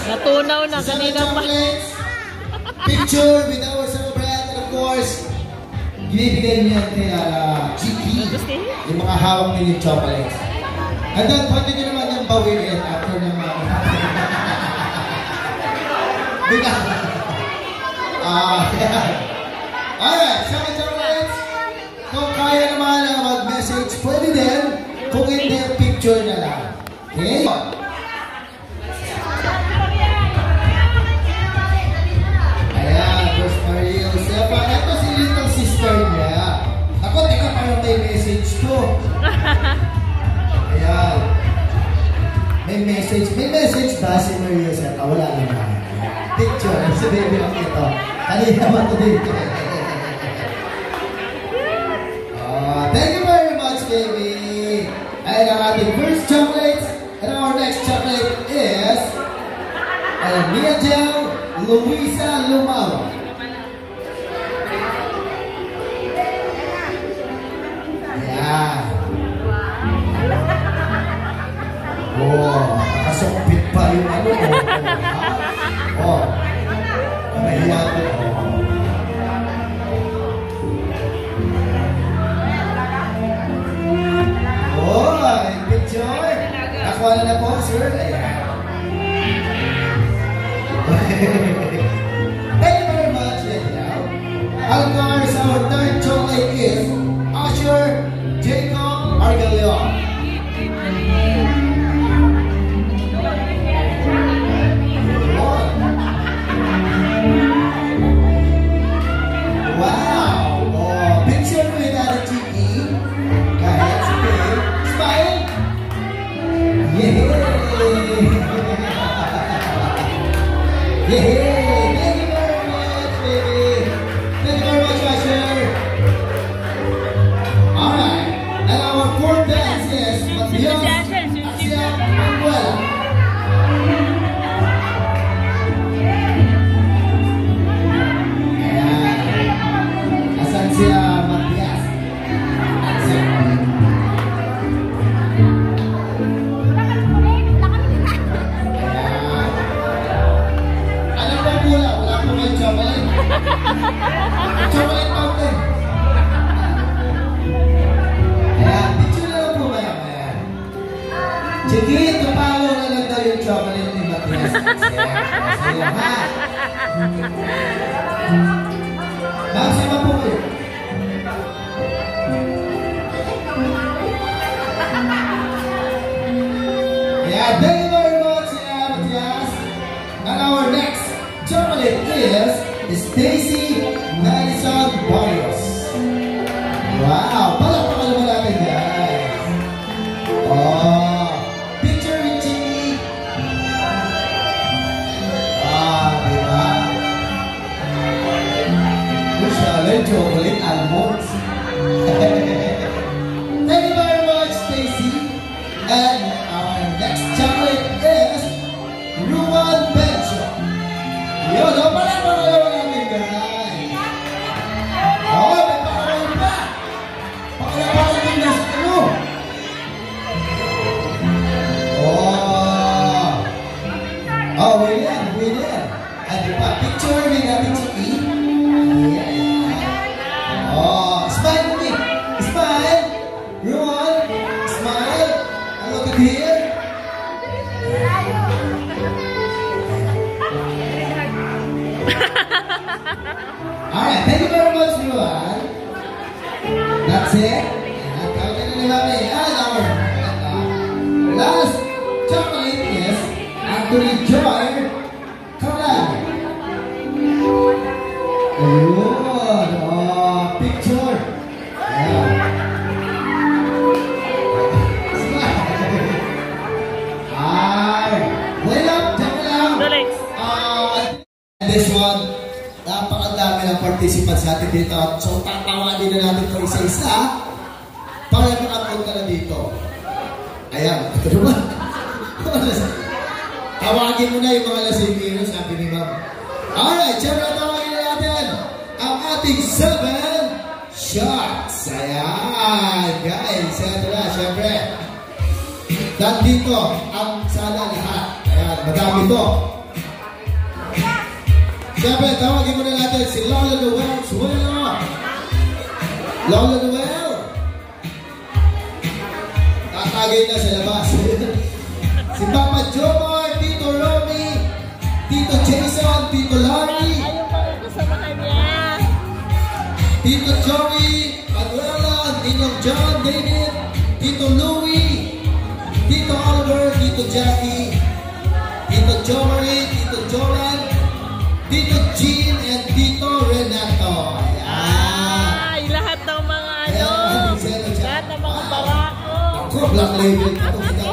Natunaw na kanina pa. Picture with our celebrant and of course, binibigay niya kay Chiki yung mga hawak niya yung chocolates. And then, pwede niyo naman yung bawiin after ng mga alright, second chocolates. Kung kaya naman na mag-message, pwede din. Kung hindi, picture na lang. Okay? Ayan, Boss Mario Sepa. Ito si little sister niya. Ako, teka, parang may message to. Ayan. May message. May message ba si Mario Sepa? Wala naman. Picture. Si baby lang ito. Kanina ba ito dito? Thank you very much, baby. And ang ating first chocolate. And our next chocolate is Mia Del Luisa Lumao. Ayan. Oh, nakasukpit pa yung ano mo. Oh, nahiya ko. Oh, picture. Nakuha na po, sir. Ayan. Thank you very much, Daniel. Of course, our third chocolate is Usher Jacob Argaleon. Wow! Oh, picture with Ate Chiki. Kahit sige. Smile! Yay! Yay! Thank you very much, baby! Thank you very much, Usher! Alright. And our fourth dance is Matias Asia Manuel. Asan siya, Matias? Ano ba pula? Wala po may chocolate. Chocolate mountain. Ayan, picture na lang po ba yan? Ayan. Chiki, tupalo na lang daw yung chocolate ni Matias. Sa'yo, ha? Magsima po kayo. Yeah, thank you very much, Matias. And our next chocolate is Stacy Madison Barrios. Wow! Palakpakan naman natin, guys. Oh, picture with Chiki. Diba? Chocolate almonds. Thank you very much, Stacy. And our next chocolate is Ruan Bencho. Yun, pala pa kayo namin, guys. Oh, may pakawin pa. Pakalapakan din na sa ano. Oh, winner. And diba, picture with Ate Chiki. Oh, smile with me. Smile. Ruan, smile. And look at here. Alright, thank you very much, Ruan. That's it. And our last chocolate is Anthony Joy Carlan. Good. Picture. Wait up, check it out. This one, napakadami ng participants natin dito. So, tatawagin na natin ito isa-isa para makapunta na dito. Ayan, ito naman. Tawagin mo na yung mga lasingino, sabi ni Ma'am. Alright, syempre tawagin na natin ang ating 7 shots. Ayan, guys. Ito na, syempre. Nandito ang sana lahat. Ayan, madami to. Siyempre, tawagin muna natin si Lola Noel Suelo. Lola Noel. Tatagay na sa labas. Si Papa Jomar, Tito Romy, Tito Jason, Tito Larry. Ayaw mga kasamahan niya. Tito Joey, Manuela, Tito John, David, Tito Louie, Tito Oliver, Tito Jackie, Tito Jomari, Tito Joran, Tito Jean, and Tito Renato. Ay, lahat ng mga ano. Lahat ng mga barako. Ako, black label ito.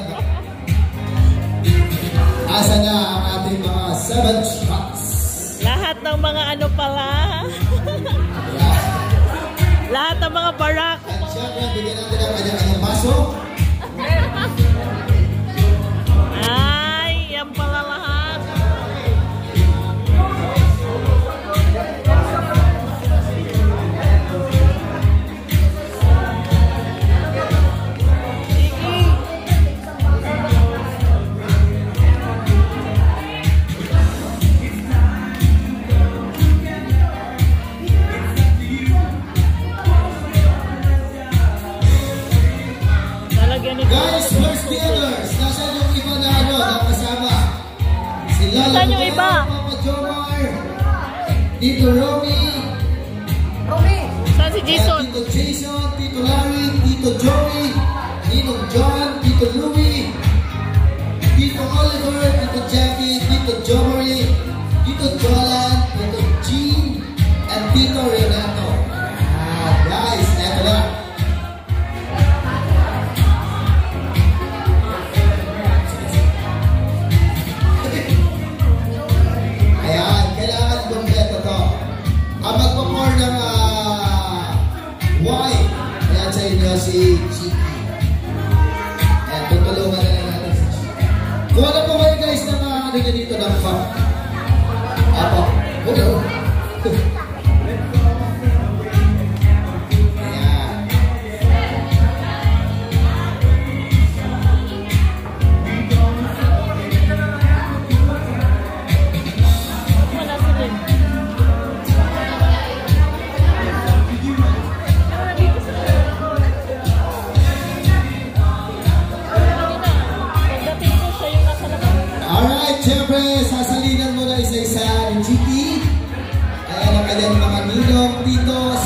Asa na ang ating mga 7 shots? Lahat ng mga ano pala. Lahat ng mga barako. At syempre, bigyan natin ang kanyang baso. Ay, yan pala lahat. Guys, first viewers, nasaan yung iba na ano, nakasama? Si Lalo Nasaan yung iba? Papa Jomar, Tito Romy, Saan si Jason? Tito Jason, Tito Larry, Tito Joey, Tito John, Tito Louie, Tito Oliver, Tito Jackie, Tito Jomari, Tito Jolan, Tito Jean, and Tito Renato. Guys, eto na. Ayan, kailangan kompleto to. Ang magpapour ng wine. Ayan sa inyo si Chiki. Ayan, tutulungan na lang natin si Chiki. Kuha na po kayo guys ng ano nyo dito ng pump. Apo. Ayan. Wala sila. Pagdating ko siya yung nasa labas. Alright, syempre, sasalinan mo na isa-isa ng Chiki. Ayan ang kanyang mga ninong, titos.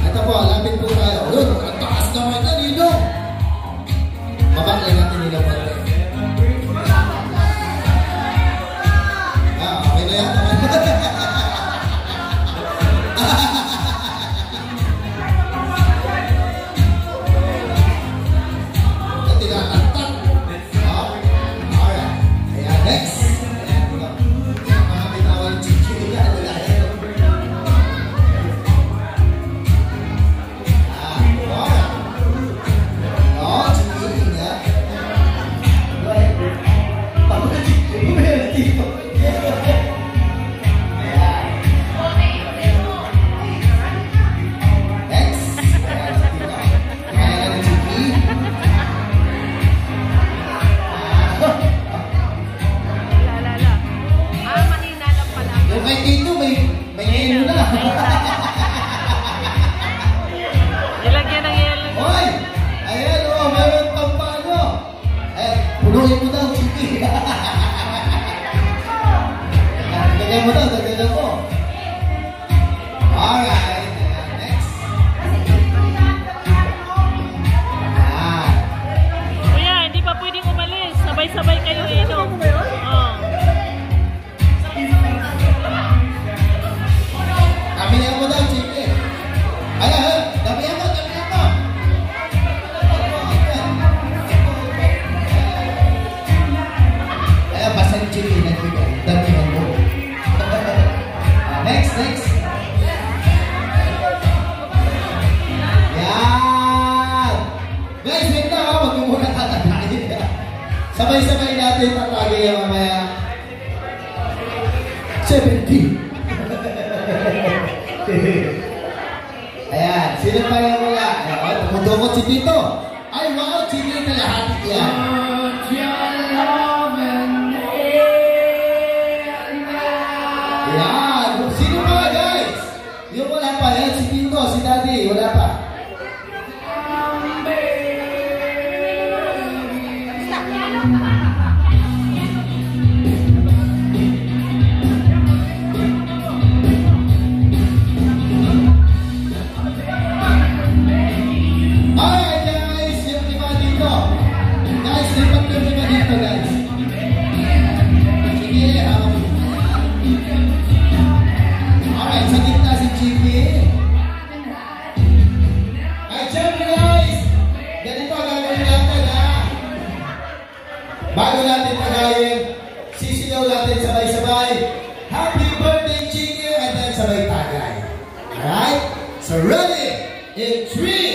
Ito po, lapit po tayo. Yun, ang taas naman na ninong. Mabaklan natin ninong natin. Okay na yan naman. Tinakantak. Alright. Ayan, next. Ayan, ito. Mga bitawan Chiki. Alright. Oh, Chiki nga. Pagod Chiki. Dito. Next. Ayan, dito. Ayan ang Chiki. Lala. Mahina lang pala. Yung kay Tito, may yelo na. Nilagyan ng yelo. Hoy! Ayan, meron pang paano. Punuhin mo daw, Chiki. Dagdagan mo daw, dagdagan mo. Alright. Ayan, next. Ayan. Kuya, hindi pa pwedeng umalis. Sabay-sabay kayo inom. Oh. Damihan mo daw, Chiki. Ayan, damihan mo, damihan mo. Ayan, basta yung Chiki, damihan mo. Next, next. Yan! Guys, wait lang ha, wag mo muna tatagayin. Sabay-sabay natin tatagay yan mamaya. 70. Ayan, sino pa yung wala? Ayan, tumutungkot si Tito. Ay, wow, Chiki na lahat yan. Yan. Sisigaw natin sabay-sabay. Happy birthday, Chiki! And then sabay tagay. Alright? So ready? In 3,